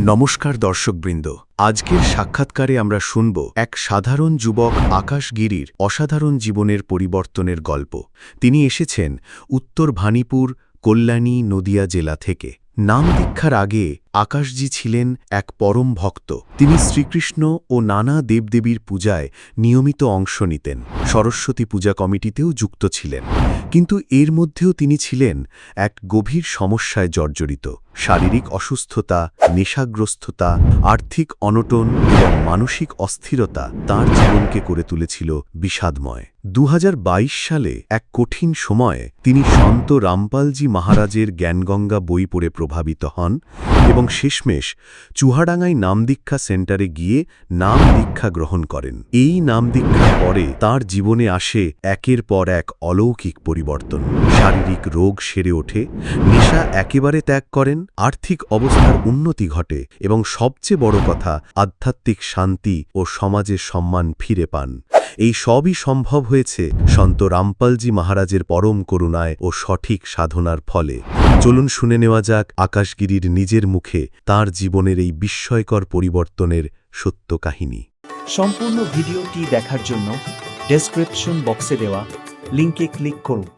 নমস্কার দর্শকবৃন্দ, আজকের সাক্ষাৎকারে আমরা শুনব এক সাধারণ যুবক আকাশ গিরির অসাধারণ জীবনের পরিবর্তনের গল্প। তিনি এসেছেন উত্তর ভানিপুর, কল্যাণী, নদিয়া জেলা থেকে। নাম দীক্ষার আগে আকাশজি ছিলেন এক পরম ভক্ত। তিনি শ্রীকৃষ্ণ ও নানা দেবদেবীর পূজায় নিয়মিত অংশ নিতেন। সরস্বতী পূজা কমিটিতেও যুক্ত ছিলেন। কিন্তু এর মধ্যেও তিনি ছিলেন এক গভীর সমস্যায় জর্জরিত। শারীরিক অসুস্থতা, নেশাগ্রস্ততা, আর্থিক অনটন এবং মানসিক অস্থিরতা তাঁর জীবনকে করে তুলেছিল বিষাদময়। 2022 সালে এক কঠিন সময়ে তিনি সন্ত রামপালজি মহারাজের জ্ঞানগঙ্গা বই পড়ে প্রভাবিত হন এবং শেষমেশ চুহাডাঙ্গায় নামদীক্ষা সেন্টারে গিয়ে নাম দীক্ষা গ্রহণ করেন। এই নাম দীক্ষার পরে তাঁর জীবনে আসে একের পর এক অলৌকিক পরিবর্তন। শারীরিক রোগ সেরে ওঠে, নেশা একেবারে ত্যাগ করেন, আর্থিক অবস্থার উন্নতি ঘটে এবং সবচেয়ে বড় কথা, আধ্যাত্মিক শান্তি ও সমাজের সম্মান ফিরে পান। এই সবই সম্ভব হয়েছে সন্ত রামপালজি মহারাজের পরম করুণায় ও সঠিক সাধনার ফলে। চলুন শুনে নেওয়া যাক আকাশগিরির নিজের মুখে তাঁর জীবনের এই বিস্ময়কর পরিবর্তনের সত্য কাহিনী। সম্পূর্ণ ভিডিওটি দেখার জন্য ডেসক্রিপশন বক্সে দেওয়া লিংকে ক্লিক করুন।